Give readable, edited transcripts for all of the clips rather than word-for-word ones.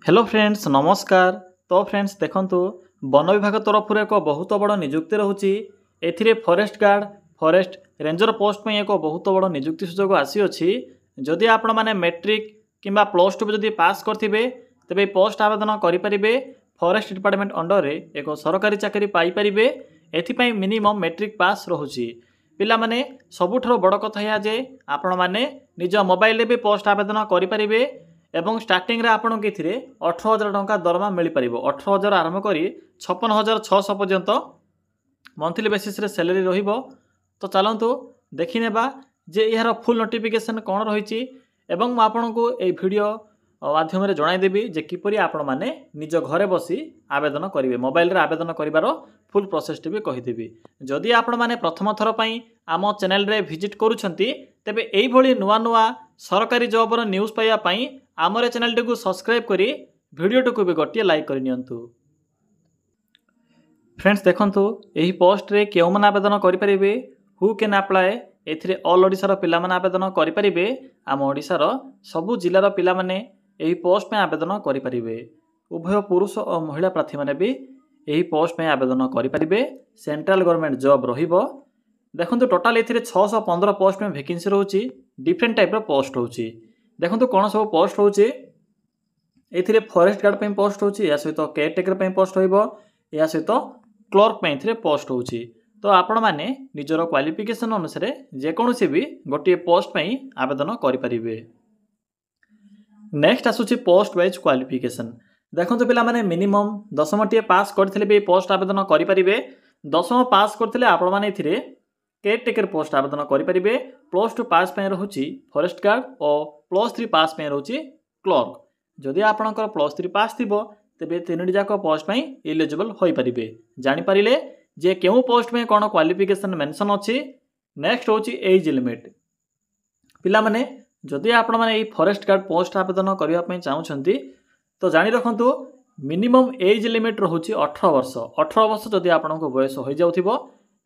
Hello friends नमस्कार। तो friends देखंतु वन विभाग तरफ एक बहुत बड़ निजुक्ति रोचे। एथिरे forest guard forest ranger post में एक बहुत बड़ निजुक्ति सुजोग आसी। जदि आपण माने मैट्रिक किंबा प्लस टू जदि पास करथिबे तेबे पोस्ट आवेदन करें। फॉरेस्ट डिपार्टमेंट अंडर रे एक सरकारी चाकरी पाइपर। एथिपाई मिनिमम मैट्रिक पास रोचे। पिला माने सबुठारो बड़ कथा या जे आपण माने निज मोबाइल रे भी पोस्ट आवेदन करें एवं स्टार्टिंग रे आपन के 18,000 टंका दरमा मिल पार। 18,000 आरंभ कर 56,600 पर्यंत मंथली बेसिस रे सैलरी रहिबो। तो चलतु देखने जे यार फुल नोटिफिकेशन कौन रही एवं आपन को ए वीडियो माध्यम जनईदेवी जे किपरि आपण माने निज घरे बसी आवेदन करेंगे। मोबाइल रे आवेदन करिवार फुल प्रोसेस टी भी कहीदेवी। जदि आपण माने प्रथम थर पई आम चैनल रे विजिट करूछंती तेबे एई भली नुआ नुआ सरकारी जॉबर न्यूज़ पाइबा पई आमरे चैनल टी को सब्सक्राइब करी वीडियो टी को भी गोटे लाइक करनियंतु। फ्रेंड्स देखंतु एही पोस्ट रे केउ मन आवेदन करि परिबे हु कैन अप्लाई। एथिरे ऑल ओडिसा रो पिला मन आवेदन करि परिबे। आम ओडिसा रो सबु जिल्ला रो पिला माने एही पोस्ट में आवेदन करि परिबे। उभय पुरुष और महिला प्रार्थी माने भी एही पोस्ट में आवेदन करि परिबे। सेंट्रल गवर्नमेंट जॉब रहिबो। देखंतु टोटल एथिरे 615 पोस्ट में वैकेंसी रहउची। डिफरेंट टाइप रो पोस्ट होउची। देखंतु कोन सब पोस्ट होउची। एथिरे फॉरेस्ट गार्ड पे पोस्ट होउची। या सहित केयर टेकर पे पोस्ट होइबो। या सहित क्लर्क पे एथिरे पोस्ट होउची। तो आपण माने निजरो क्वालिफिकेशन अनुसार जे कोनोसी भी गोटे पोस्ट पे आवेदन करि परिबे। नेक्स्ट आसुची पोस्ट वाइज क्वालिफिकेशन। देखंतु पिला माने मिनिमम 10वीं टी पास करथिले भी पोस्ट आवेदन करि परिबे। 10वीं पास करथिले आपण माने एथिरे केयर टेकर पोस्ट आवेदन करि परिबे। प्लस 2 पास पे रहुची फॉरेस्ट गार्ड और प्लस 3 पास पे रहुची क्लर्क। जदि आपणकर प्लस 3 पास थिबो तेबे तीनोटी जाक पोस्ट पे एलिजिबल होई परिबे। जानि परिले जे केउ पोस्ट में कोन क्वालिफिकेशन मेंशन अछि। नेक्स्ट होची एज लिमिट। पिला माने जदि आपण माने ए फॉरेस्ट गार्ड पोस्ट आवेदन करिया पई चाहुछंती तो जानि रखंतु मिनिमम एज लिमिट रहुची 18 वर्ष। 18 वर्ष जदि आपनको बयस होई जाउथिबो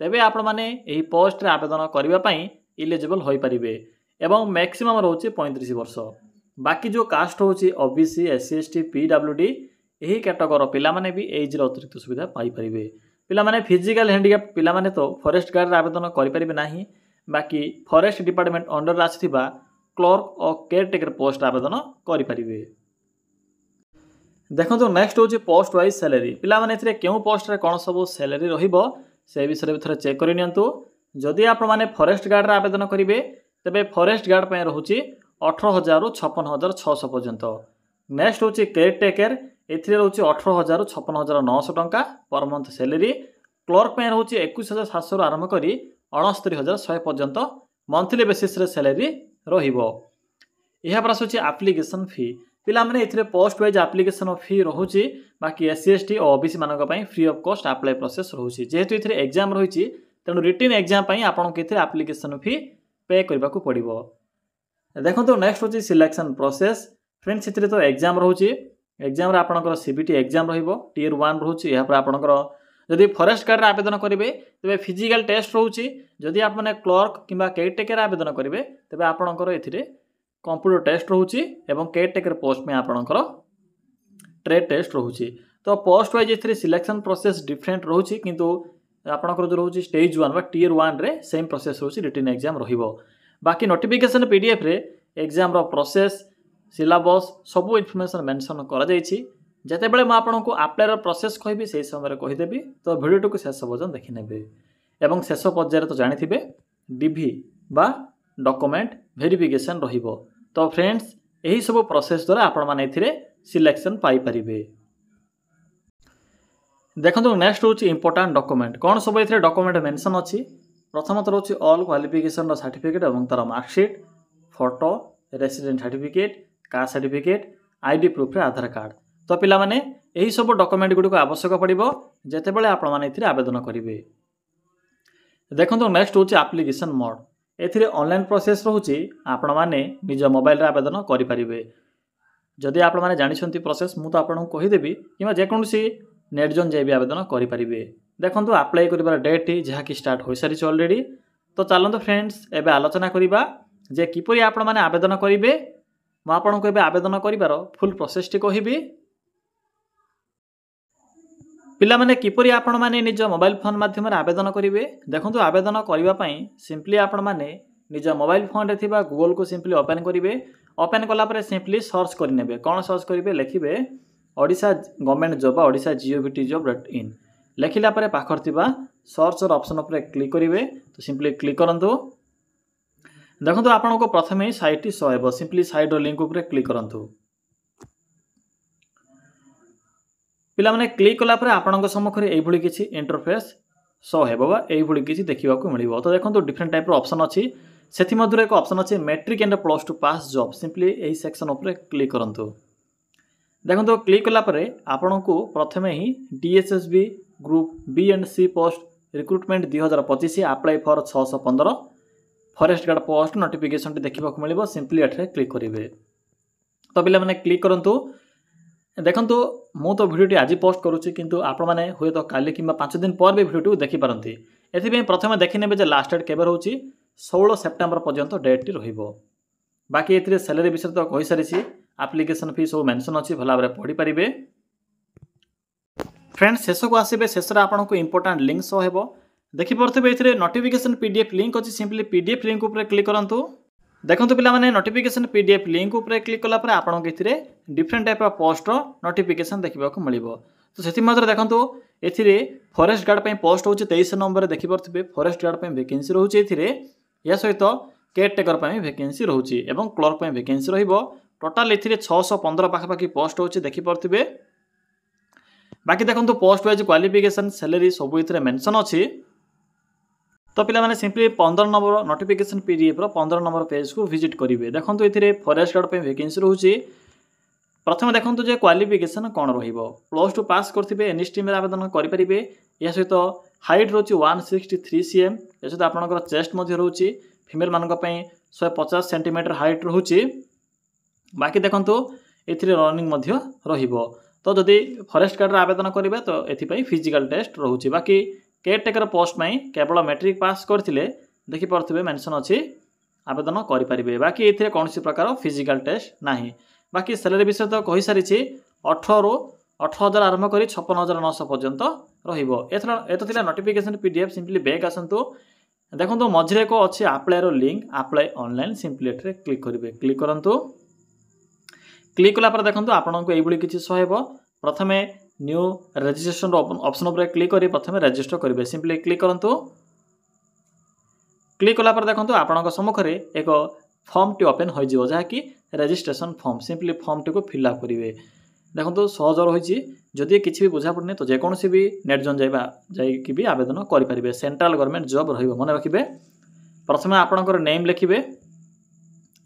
तेबे आपण माने एही पोस्ट रे आवेदन करिया पई एलिजिबल होई परिबे। एवं मैक्सिमम रहउची 35 वर्ष। बाकी जो कास्ट होची ओबीसी एससी एसटी पीडब्ल्यूडी एही कैटेगरी पिला माने भी एज रे अतिरिक्त सुविधा पाई परिबे। पिला माने फिजिकल हैंडिकैप पिला माने तो फॉरेस्ट गार्ड रे आवेदन करि परिबे नाही। बाकी फॉरेस्ट डिपार्टमेंट अंडर आसीथिबा क्लर्क और केयर टेकर पोस्ट आवेदन करि परिबे। देखंतु नेक्स्ट होची पोस्ट वाइज सैलरी। पिला माने एथिरे केउ पोस्ट रे कोन सब सैलरी रहिबो से विषय थोड़ा चेक कर नियंतु। जदि आपण माने फॉरेस्ट गार्ड रे आवेदन करिवे तेबे फॉरेस्ट गार्ड पे रहुची 18,000 रु 56,600 पर्यंत। नेक्स्ट होची केयर टेकर। एथिरे रहुची 18,000 रु 56,900 टंका पर मंथ सैलरी। क्लर्क पे रहुची 21,700 रु आरंभ करी 69,100 पर्यंत मंथली बेसिस रे सैलरी रहिबो। यहा पर आसुची एप्लीकेशन फी। पिला माने एथिरे पोस्ट वाइज एप्लीकेशन फी रहुची। बाकी एससी एसटी और ओबीसी मानक पई free of cost apply process रहुची। जेहेतु एथिरे एग्जाम रहिची तेनु रिटन एग्जाम पई आपण के एथिरे एप्लीकेशन फी पे करबा को पड़िबो। देखंतु नेक्स्ट होची सिलेक्शन प्रोसेस। फ्रेंड्स एथिरे तो एग्जाम रहुची। एग्जाम रे आपनकर सीबीटी एग्जाम रहिबो। टियर 1 रहुची। यहा पर आपनकर जदि फॉरेस्ट गार्ड रे आवेदन करिवे तबे फिजिकल टेस्ट रहुची। जदि आप माने क्लर्क किबा केयर टेकर आवेदन करिवे तबे आपनकर एथिरे कंप्यूटर टेस्ट रहुची एवं केयर टेकर पोस्ट में आपनकर ट्रेड टेस्ट रहुची। तो पोस्ट वाइज एथिरे सिलेक्शन प्रोसेस डिफरेंट रहुची किंतु आपनकर जो रहुची स्टेज 1 बा टियर 1 रे सेम प्रोसेस रहुची। रिटन एग्जाम रहिबो। बाकी नोटिफिकेशन पीडीएफ रे एग्जाम रो प्रोसेस सिलेबस सब इन्फॉर्मेशन मेंशन करा जायछि। जते बेले म आपनको अप्लाई रो प्रोसेस कहबी सेही समय कहि देबी। तो वीडियो को शेष पर्यंत देखि नेबे। एवं शेष पर्यायर तो जानिथिबे डीवी बा डॉक्यूमेंट वेरिफिकेशन रहिबो। तो फ्रेंड्स यही सब प्रोसेस द्वारा आपण माने एथिरे सिलेक्शन पाई परिबे। देखंतु नेक्स्ट होची इंपोर्टेंट डॉक्यूमेंट। कोन सब एथिरे डॉक्यूमेंट मेंशन अछि। प्रथमत होची ऑल क्वालिफिकेशन रो सर्टिफिकेट एवं तार marksheet photo resident certificate caste certificate ID proof रे आधार कार्ड। तो पिला माने यही सब डॉक्यूमेंट गुडी को आवश्यक पड़िबो जेते बेले आपण माने एथिरे आवेदन करिवे। देखंतु नेक्स्ट होची एप्लीकेशन मोड। एथिरे ऑनलाइन प्रोसेस रहुची। आपण माने निज मोबाइल रे आवेदन करि परिबे। जदि आपण माने जानि छंती प्रोसेस मु तो आपन को कहि देबी किबा जे कोनसी नेट जोन जे भी आवेदन करि परिबे। देखंतु अप्लाई करिबार डेट जहा कि स्टार्ट होई सारिछ ऑलरेडी। तो चलंतु फ्रेंड्स एबे आलोचना करिबा जे किपरि आपण माने आवेदन करिवे। म आपन को एबे आवेदन करिबार फुल प्रोसेस टी कहिबी पिलामाने किपरि आपण माने निज मोबाइल फोन माध्यम आवेदन करेंगे देखो आवेदन करने सिंपली आपण माने निज मोबाइल फोन रे थिबा गूगल को सिंपली ओपन करेंगे ओपन कलापर सिंपली सर्च करेंगे कौन सर्च करेंगे लिखे Odisha government job Odisha GOVT job.in लिखला पाखर थिबा सर्च ऑप्शन पर क्लिक करेंगे तो सिंपली क्लिक करंतु देखो आपन को प्रथम ही साइट शो हेबो सिंपली साइट लिंक उपर क्लिक करंतु पिला माने क्लिक कला पर आपन सम्मुखें एभली किछि इंटरफेस शो हेबो बा एभली किछि देखिबा को मिलिबो तो देखो डिफरेंट टाइप रो ऑप्शन अछि सेथि मधुर एक ऑप्शन अछि matric and plus two pass job simply एही सेक्शन उपर क्लिक करंतु देखो क्लिक कला पर आपन को प्रथम ही DSSB group B and C post recruitment 2025 apply for 615 forest guard post notification देखा मिले सिंपली एठे क्लिक करेंगे तो पिला माने क्लिक करंतु देखंतु मु तो वीडियो आज पोस्ट करुच्ची किंतु आपण माने हुए तो काली कि 5 दिन पर भी वीडियो देखि पारंती एथि प्रथम देखिने जे लास्ट डेट केबे रहउची 16 सेप्टेम्बर पर्यंत डेट टी रहिबो बाकी एथिरे सैलरी विषय तो कहि सारिछि एप्लिकेशन फी सब मेंशन अछि भला भाबरे पढी परिबे फ्रेंड्स शेष को आसबे शेष आपन को इंपोर्टेंट लिंक शो हेबो देखि परथे एथिरे नोटिफिकेशन PDF लिंक अछि सिंपली PDF लिंक ऊपर क्लिक करंतु देखंतु पिला माने नोटिफिकेशन PDF लिंक ऊपर क्लिक कला पर आपन को एथिरे डिफरेंट टाइप ऑफ पोस्ट रो नोटिफिकेशन देखिबा को मिलिबो तो सेति मात्र देखंतु एथिरे फॉरेस्ट गार्ड पई पोस्ट होछि 23 नंबर देखि परथे फॉरेस्ट गार्ड पई वैकेंसी रहउछि एथिरे या सहित केयर टेकर पई वैकेंसी रहउछि एवं क्लर्क पई वैकेंसी रहिबो टोटल एथिरे 615 पाखापाखि पोस्ट होछि देखि परथे बाकी देखो पोस्ट वाइज क्वालिफिकेशन सैलरी सब इतरे मेंशन अछि तो पिला माने सिंपली 15 नंबर नोटिफिकेशन PDF रो 15 नंबर पेज को विजिट करिवे देखो इतरे फॉरेस्ट गार्ड पे वैकेंसी रहउछि प्रथम देखो जे क्वालिफिकेशन कोन रहिबो प्लस टू पास करथिबे एनी स्ट्रीम रे आवेदन करि परिबे या सहित हाइट रहउछि 163 cm या सहित आपनकर चेस्ट मध्ये रहउछि फीमेल मानक पई 150 सेंटीमीटर हाइट रहउछि बाकी देखो एथिरे रनिंग मध्ये रहिबो तो जदि फॉरेस्ट गार्ड आवेदन करेंगे तो ये फिजिकल टेस्ट रोचे बाकी केयर टेकर पोस्ट में केवल मैट्रिक पास करथिले देखि परथिबे मेंशन अछि आवेदन करि परिबे बाकी एथिरे कोनसी प्रकार फिजिकल टेस्ट नाही बाकी सैलरी विषय तो कहि सारिछि 18 रो 18000 आरंभ करी 56900 पर्यंत रहिबो एतो थिला नोटिफिकेशन PDF सिंपली बैक आसंतु देखंतु मझरे को अछि अप्लाई रो लिंक अप्लाई ऑनलाइन सिंपली एठरे क्लिक करिवे क्लिक करंतु क्लिक कला पर देखंतु आपन को एबुली किछि सो हेबो प्रथमे न्यू रजिस्ट्रेशन ऑप्शन पर क्लिक करी प्रथमे रजिस्टर करिवे सिंपली क्लिक करंतु क्लिक कला पर देखंतु आपन को सम्मुखरे एक फॉर्म टी ओपन होई जिवो जहा कि registration form simply form T को फिल अप करिवे देखंतु सहज होईची जदि किछि भी बुझा पड़ने तो जे कोनोसी भी नेट जन जाई कि भी आवेदन करि परिबे सेंट्रल गवर्नमेंट जॉब रहिबो मन रखिबे प्रथमे आपन को नेम लिखिबे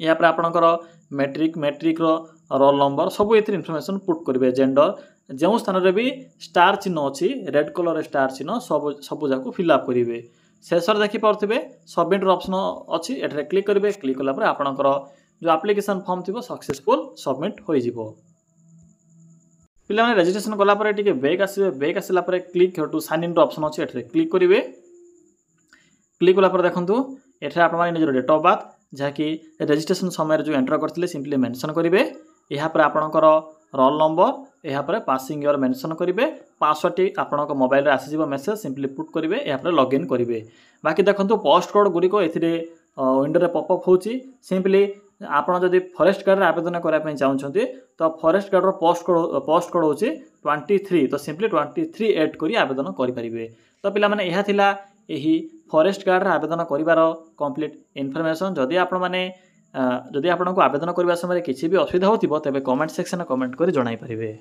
या पर आपन को मैट्रिक रो रोल नंबर सब ये इनफॉरमेशन पुट करेंगे जेंडर जो स्थान रे भी स्टार चिन्ह अच्छी रेड कलर स्टार चिन्ह सब जाक फिलअप करेंगे शेष देखी पारे सबमिट ऑप्शन अच्छी एठरे क्लिक करेंगे क्लिक कला आपणकर जो एप्लिकेशन फॉर्म थी सक्सेसफुल सबमिट हो पिला माने रजिस्ट्रेशन कला परे टिके बैक आसीबे बैक आसिला परे click to sign in option अछि एठरे क्लिक करिवे क्लिक कला परे देखंतु एठरे आपण माने निजर डेट ऑफ बर्थ जहा कि रजिस्ट्रेशन समय जो एंटर करथिले सिंपली मेंशन करिवे यहाँ पर आपणकर रोल नंबर यहाँ पर पासिंग ईयर मेंशन करेंगे पासवर्ड टी आपन मोबाइल आसीज मेसेज सिंपली पुट करेंगे यहाँ पर लॉगिन करेंगे बाकी देखो पोस्ट कोड गुड़िक ए विंडो पॉपअप होची सिंपली आपड़ जदि फॉरेस्ट गार्ड आवेदन करने चाहते तो फॉरेस्ट गार्ड पोस्ट कोड होची 23 तो सिंपली 23 ऐड करी आवेदन करेंगे तो पिला माने यह थिला एही फॉरेस्ट गार्ड आवेदन करिवार कंप्लीट इनफॉरमेशन जदि आपण माने जदि आपको आवेदन करने समय किसी भी असुविधा हो तेबे कमेंट सेक्शन कमेंट कर जणाई पारिबे।